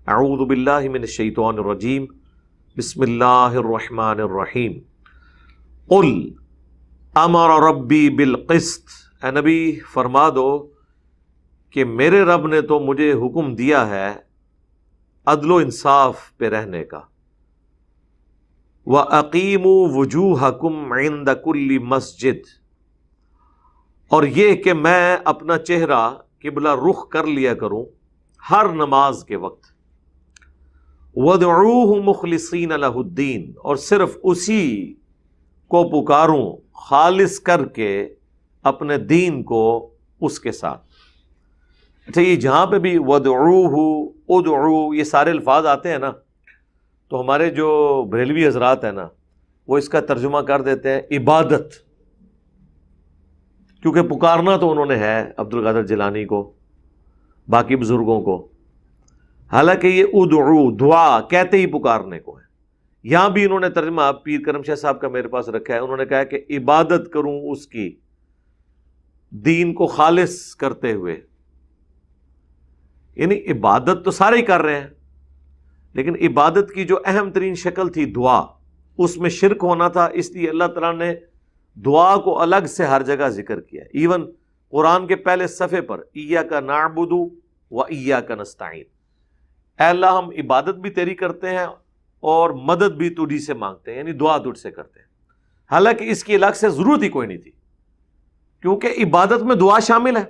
اعوذ باللہ من الشیطان الرجیم بسم اللہ الرحمن الرحیم قل امر ربی بالقسط، اے نبی فرما دو کہ میرے رب نے تو مجھے حکم دیا ہے عدل و انصاف پہ رہنے کا۔ وَأَقِيمُوا وُجُوهَكُمْ عِنْدَ كُلِّ مسجد، اور یہ کہ میں اپنا چہرہ قبلہ رخ کر لیا کروں ہر نماز کے وقت۔ وَادْعُوهُ مُخْلِصِينَ لَهُ الدِّينَ، اور صرف اسی کو پکاروں خالص کر کے اپنے دین کو اس کے ساتھ۔ اچھا، یہ جہاں پہ بھی وَادْعُوهُ ادعو یہ سارے الفاظ آتے ہیں نا، تو ہمارے جو بریلوی حضرات ہیں نا وہ اس کا ترجمہ کر دیتے ہیں عبادت، کیونکہ پکارنا تو انہوں نے ہے عبد القادر جیلانی کو، باقی بزرگوں کو، حالانکہ یہ ادعو دعا کہتے ہی پکارنے کو ہے۔ یہاں بھی انہوں نے ترجمہ پیر کرم شاہ صاحب کا میرے پاس رکھا ہے، انہوں نے کہا کہ عبادت کروں اس کی دین کو خالص کرتے ہوئے، یعنی عبادت تو سارے ہی کر رہے ہیں، لیکن عبادت کی جو اہم ترین شکل تھی دعا، اس میں شرک ہونا تھا، اس لیے اللہ تعالیٰ نے دعا کو الگ سے ہر جگہ ذکر کیا۔ ایون قرآن کے پہلے صفحے پر ایاک نعبد و ایاک نستعین، اے اللہ ہم عبادت بھی تیری کرتے ہیں اور مدد بھی تجھی سے مانگتے ہیں، یعنی دعا تجھ سے کرتے ہیں۔ حالانکہ اس کی الگ سے ضرورت ہی کوئی نہیں تھی، کیونکہ عبادت میں دعا شامل ہے،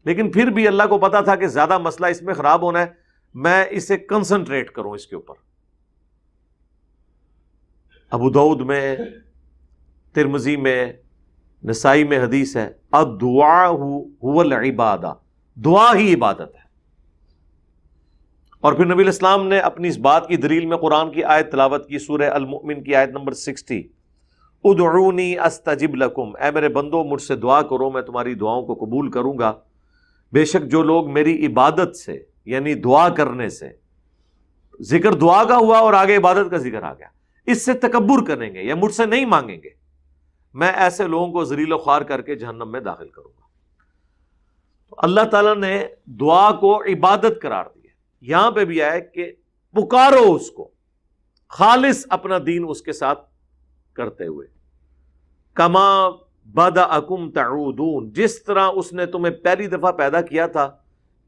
لیکن پھر بھی اللہ کو پتا تھا کہ زیادہ مسئلہ اس میں خراب ہونا ہے، میں اسے کنسنٹریٹ کروں اس کے اوپر۔ ابو داؤد میں، ترمذی میں، نسائی میں حدیث ہے الدعاء هو العبادہ، دعا ہی عبادت ہے۔ اور پھر نبی علیہ السلام نے اپنی اس بات کی دلیل میں قرآن کی آیت تلاوت کی، سورہ المؤمن کی آیت نمبر 60، ادعونی استجب لکم، اے میرے بندو مجھ سے دعا کرو میں تمہاری دعاؤں کو قبول کروں گا۔ بے شک جو لوگ میری عبادت سے، یعنی دعا کرنے سے، ذکر دعا کا ہوا اور آگے عبادت کا ذکر آ گیا، اس سے تکبر کریں گے یا مجھ سے نہیں مانگیں گے، میں ایسے لوگوں کو ذلیل و خوار کر کے جہنم میں داخل کروں گا۔ تو اللہ تعالیٰ نے دعا کو عبادت قرار دیا۔ یہاں پہ بھی آئے کہ پکارو اس کو خالص اپنا دین اس کے ساتھ کرتے ہوئے، کما بدأکم تعودون، جس طرح اس نے تمہیں پہلی دفعہ پیدا کیا تھا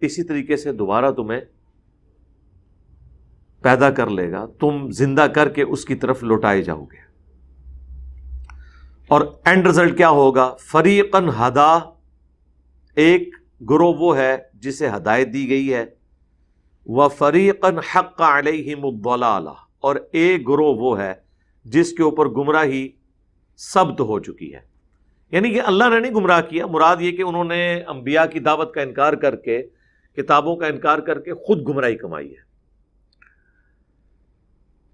اسی طریقے سے دوبارہ تمہیں پیدا کر لے گا، تم زندہ کر کے اس کی طرف لوٹائے جاؤ گے۔ اور اینڈ رزلٹ کیا ہوگا؟ فریقاً ہدا، ایک گروہ وہ ہے جسے ہدایت دی گئی ہے، وَفَرِيقًا حَقَّ عَلَيْهِمُ الضَّلَالَةُ، اور ایک گروہ وہ ہے جس کے اوپر گمراہی ثبت ہو چکی ہے۔ یعنی کہ اللہ نے نہیں گمراہ کیا، مراد یہ کہ انہوں نے انبیاء کی دعوت کا انکار کر کے، کتابوں کا انکار کر کے خود گمراہی کمائی ہے۔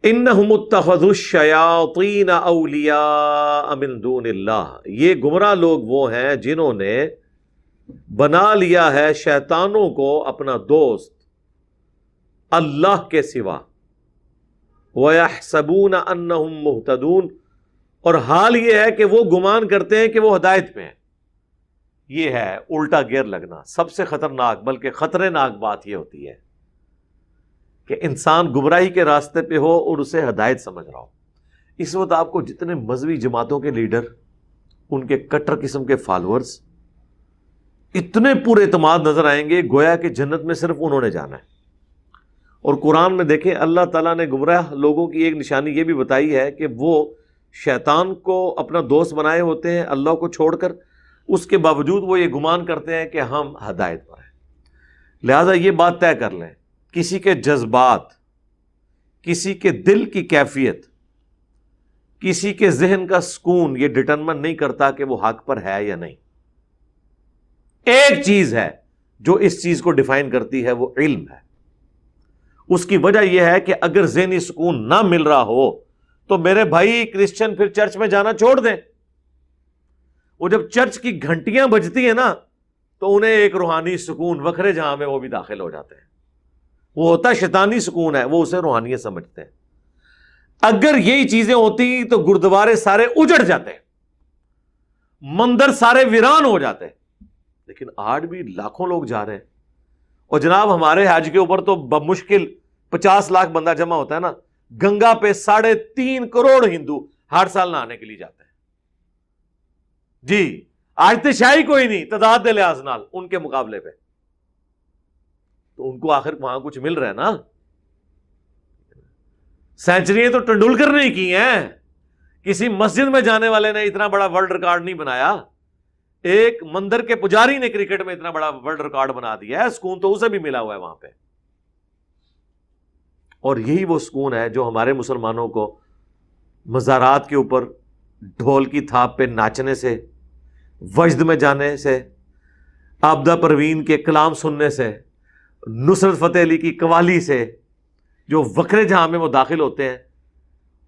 اِنَّهُمُ اتَّخَذُوا الشَّيَاطِينَ أَوْلِيَاءَ مِن دُونِ اللَّهِ، یہ گمراہ لوگ وہ ہیں جنہوں نے بنا لیا ہے شیطانوں کو اپنا دوست اللہ کے سوا، وَيَحْسَبُونَ أَنَّهُمْ مُهْتَدُونَ، اور حال یہ ہے کہ وہ گمان کرتے ہیں کہ وہ ہدایت پہ ہیں۔ یہ ہے الٹا گیئر لگنا، سب سے خطرناک بلکہ خطرے ناک بات یہ ہوتی ہے کہ انسان گمراہی کے راستے پہ ہو اور اسے ہدایت سمجھ رہا ہو۔ اس وقت آپ کو جتنے مذہبی جماعتوں کے لیڈر، ان کے کٹر قسم کے فالورز اتنے پورے اعتماد نظر آئیں گے گویا کہ جنت میں صرف انہوں نے جانا ہے۔ اور قرآن میں دیکھیں اللہ تعالیٰ نے گمراہ لوگوں کی ایک نشانی یہ بھی بتائی ہے کہ وہ شیطان کو اپنا دوست بنائے ہوتے ہیں اللہ کو چھوڑ کر، اس کے باوجود وہ یہ گمان کرتے ہیں کہ ہم ہدایت پر ہیں۔ لہذا یہ بات طے کر لیں، کسی کے جذبات، کسی کے دل کی کیفیت، کسی کے ذہن کا سکون یہ ڈٹرمن نہیں کرتا کہ وہ حق پر ہے یا نہیں۔ ایک چیز ہے جو اس چیز کو ڈیفائن کرتی ہے، وہ علم ہے۔ اس کی وجہ یہ ہے کہ اگر ذہنی سکون نہ مل رہا ہو تو میرے بھائی کرسچن پھر چرچ میں جانا چھوڑ دیں۔ وہ جب چرچ کی گھنٹیاں بجتی ہیں نا تو انہیں ایک روحانی سکون وکھرے جہاں میں وہ بھی داخل ہو جاتے ہیں، وہ ہوتا ہے شیطانی سکون ہے، وہ اسے روحانیت سمجھتے ہیں۔ اگر یہی چیزیں ہوتی تو گردوارے سارے اجڑ جاتے، مندر سارے ویران ہو جاتے، لیکن آج بھی لاکھوں لوگ جا رہے ہیں۔ اور جناب ہمارے حج کے اوپر تو بمشکل 50 لاکھ بندہ جمع ہوتا ہے نا، گنگا پہ 3.5 کروڑ ہندو ہر سال نہانے کے لیے جاتے ہیں جی. آج تو شاہی کوئی نہیں تعداد دے لحاظ نال ان کے مقابلے پہ، تو ان کو آخر وہاں کچھ مل رہا ہے نا. سینچریاں تو ٹنڈولکر نے کی ہیں، کسی مسجد میں جانے والے نے اتنا بڑا ورلڈ ریکارڈ نہیں بنایا. ایک مندر کے پجاری نے کرکٹ میں اتنا بڑا ورلڈ ریکارڈ بنا دیا ہے. سکون تو اسے بھی ملا ہوا ہے وہاں پہ. اور یہی وہ سکون ہے جو ہمارے مسلمانوں کو مزارات کے اوپر ڈھول کی تھاپ پہ ناچنے سے، وجد میں جانے سے، عابدہ پروین کے کلام سننے سے، نصرت فتح علی کی قوالی سے، جو وقرے جہاں میں وہ داخل ہوتے ہیں.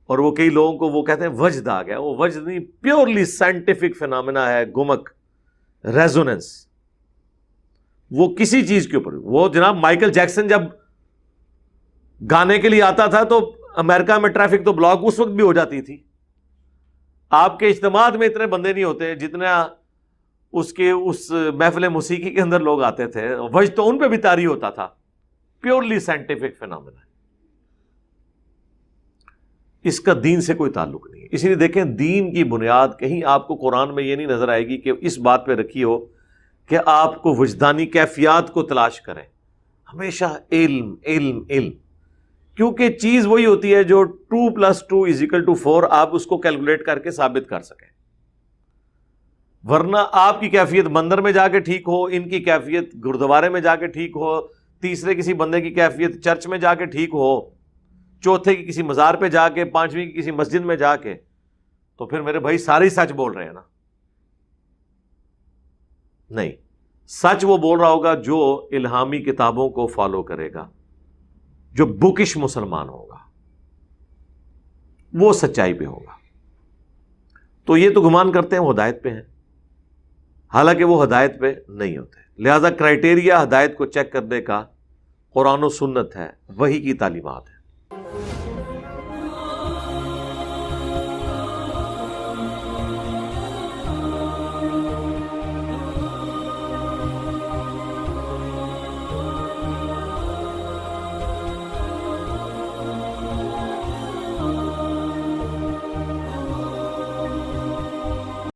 اور وہ کئی لوگوں کو وہ کہتے ہیں وجد آ گیا. وہ وجد نہیں، پیورلی سائنٹیفک فینامنا ہے، گمک، ریزوننس. وہ کسی چیز کے اوپر، وہ جناب مائیکل جیکسن جب گانے کے لیے آتا تھا تو امریکہ میں ٹریفک تو بلاک اس وقت بھی ہو جاتی تھی. آپ کے اجتماعات میں اتنے بندے نہیں ہوتے جتنا اس محفل موسیقی کے اندر لوگ آتے تھے. وجد تو ان پہ بھی طاری ہوتا تھا. پیورلی سائنٹیفک فینامنا ہے. اس کا دین سے کوئی تعلق نہیں ہے. اسی لیے دیکھیں دین کی بنیاد کہیں آپ کو قرآن میں یہ نہیں نظر آئے گی کہ اس بات پہ رکھی ہو کہ آپ کو وجدانی کیفیات کو تلاش کریں. ہمیشہ علم علم علم، کیونکہ چیز وہی ہوتی ہے جو 2+2=4 آپ اس کو کیلکولیٹ کر کے ثابت کر سکیں. ورنہ آپ کی کیفیت مندر میں جا کے ٹھیک ہو، ان کی کیفیت گردوارے میں جا کے ٹھیک ہو، تیسرے کسی بندے کی کیفیت چرچ میں جا کے ٹھیک ہو، چوتھے کی کسی مزار پہ جا کے، پانچویں کی کسی مسجد میں جا کے، تو پھر میرے بھائی سارے سچ بول رہے ہیں نا؟ نہیں، سچ وہ بول رہا ہوگا جو الہامی کتابوں کو فالو کرے گا، جو بکش مسلمان ہوگا، وہ سچائی پہ ہوگا. تو یہ تو گمان کرتے ہیں وہ ہدایت پہ ہیں، حالانکہ وہ ہدایت پہ نہیں ہوتے. لہذا کرائٹیریا ہدایت کو چیک کرنے کا قرآن و سنت ہے، وحی کی تعلیمات ہے.